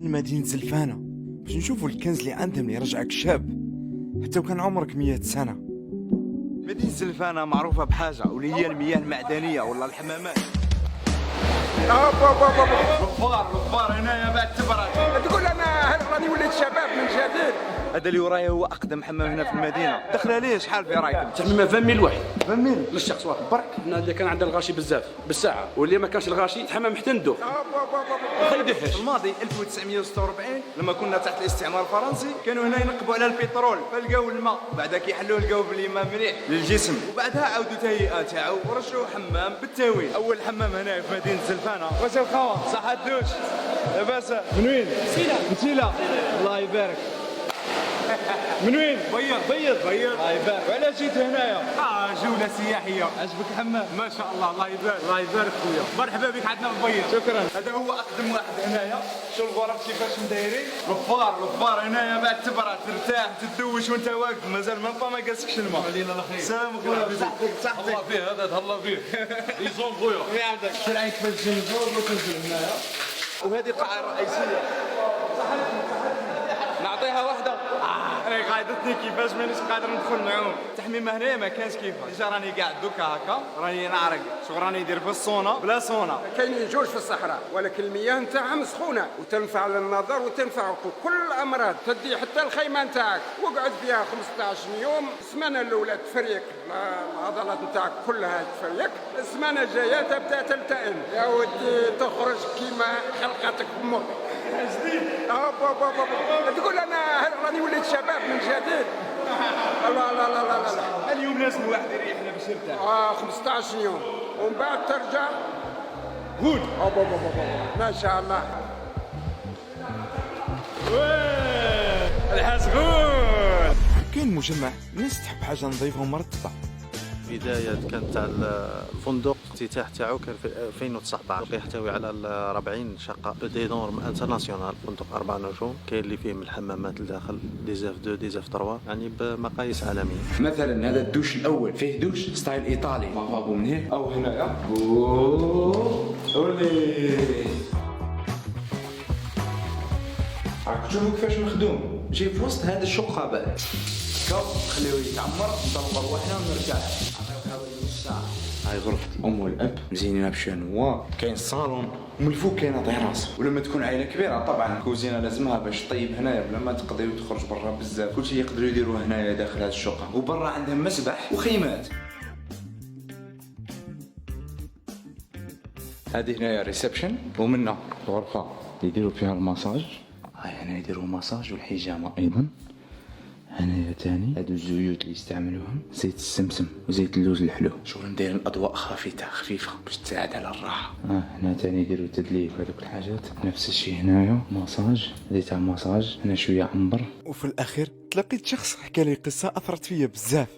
المدينة زلفانة باش نشوفوا الكنز اللي عندهم اللي يرجعك شاب حتى وكان عمرك 100 سنة. مدينة زلفانة معروفة بحاجة واللي هي المياه المعدنية ولا الحمامات. الغبار هنايا بعد تبرد. تقول انا راني وليت شباب من جديد. هذا اللي ورايا هو اقدم حمام هنا في المدينه، دخل عليه شحال في رايكم؟ تحميمه 20 ميل واحد 20 ميل للشخص واحد برك. حنا اللي كان عندنا الغاشي بزاف بالساعه، واللي ما كانش الغاشي تحمم حتى ندو ما يدهش. في الماضي 1946 لما كنا تحت الاستعمار الفرنسي كانوا هنا ينقبوا على البترول فلقاو الماء، بعدا كيحلوه لقاو بلي ما مليح للجسم، وبعدها عاودوا تهيئه تاعو ورشوا حمام بالتاويل. اول حمام هنا في مدينه زلفانه. واش الخوان صح الدوش لاباس؟ من وين؟ مسيله الله يبارك. من وين؟ بيض الله يبارك. وعلاش جيت هنايا؟ جولة سياحية. عجبك الحمام؟ ما شاء الله الله يبارك. الله يبارك خويا. مرحبا بك عندنا في بيض. شكرا. هذا هو أقدم واحد هنايا. شو الغرف كيفاش مدايرين؟ الغبار هنايا بعد تبرد ترتاح تدوش وأنت واقف مازال ما قاسكش الماء. خلينا الله خير. سلام خويا. صحتك. الله فيه هذا تهلا فيه. يزوم خويا. ما عندك. شو رايك كيفاش تجي نزور وتنزل هنايا؟ وهذه القاعة الرئيسية. نعطيها واحدة. راهي قاعدتني كيفاش مانيش قادر ندخل معاهم. التحميمة هنايا ما كانش كيفاش. ديجا راني قاعد دوكا هكا راني نعرق، شغل راني ندير في الصونة بلا صونة. كاينين جوج في الصحراء ولكن المياه نتاعهم سخونة وتنفع للنظر وتنفع كل الأمراض. تدي حتى الخيمة نتاعك واقعد فيها 15 يوم. السمانة الأولى تفريك العضلات نتاعك كلها تفريك، السمانة الجاية تبدا تلتئم يا ودي تخرج كيما خلقتك أمك. جديد. تقول انا راني وليت شباب من جديد. لا لا لا لا لا. اليوم لازم الواحد يريحنا باش يرتاح. 15 يوم ومن بعد ترجع هود. ما شاء الله. الحسغون. كاين مجمع الناس تحب حاجه نظيفه ومرتبه. البداية كانت تاع الفندق، الافتتاح تاعو كان في 2019. يحتوي على 40 شقة دي نورم انترناسيونال، فندق 4 نجوم. كاين اللي فيه من الحمامات الداخل ديزاف 2 ديزاف 3 يعني بمقاييس عالمية. مثلا هذا الدوش الاول فيه دوش ستايل ايطالي لافابو من هنا او هنايا. اولي راك تشوفوا كيفاش مخدوم. جاي في وسط هذا الشقة بعد خليوه يتعمر نطلقوا رواحنا ونرتاح. هاي غرفة الأم والأب مزينينها بشانوا. كاين الصالون ومن الفوق كاينه طيراس. ولما تكون عائله كبيره طبعا الكوزينه لازمها باش طيب هنايا بلا ما تقضي وتخرج برا بزاف. كلشي يقدروا يديروه هنايا داخل هذه الشقه، وبرا عندهم مسبح وخيمات. هذه هنايا ريسبشن ومنها الغرفة اللي يديروا فيها الماساج. هاي هنا يديروا مساج والحجامة أيضا. هنايا تاني هادو الزيوت اللي يستعملوهم زيت السمسم وزيت اللوز الحلو. شغل مدايرين الأضواء خفيفة باش تساعد على الراحة. هنا تاني يديروا تدليك وهذوك الحاجات. نفس الشيء هنايا ماساج، هذه تاع ماساج. هنا شوية عنبر. وفي الأخير تلقيت شخص حكى لي قصة أثرت فيا بزاف.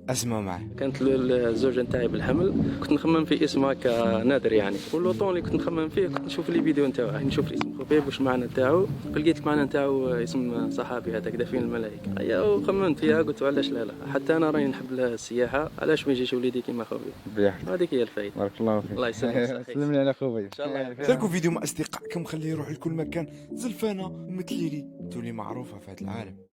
أسمع معي. كانت الزوجة نتاعي بالحمل، كنت نخمم في اسمها كنادر يعني، واللوطون اللي كنت نخمم فيه كنت نشوف لي فيديو نتاعو، نشوف اسم خبيب واش المعنى نتاعو، لقيت المعنى نتاعو اسم صحابي هذاك دافين الملائكة. ايا وخممت فيها قلت علاش لا حتى انا راني نحب السياحة، علاش ما يجيش وليدي كيما خويا. هذيك هي الفايدة. بارك الله فيك. الله يسلمك. سلم لي على خويا. ان شاء الله. تركوا فيديو مع أصدقائكم خليه يروح لكل مكان. زلفانة ومثليلي تولي معروفة في هذا العالم.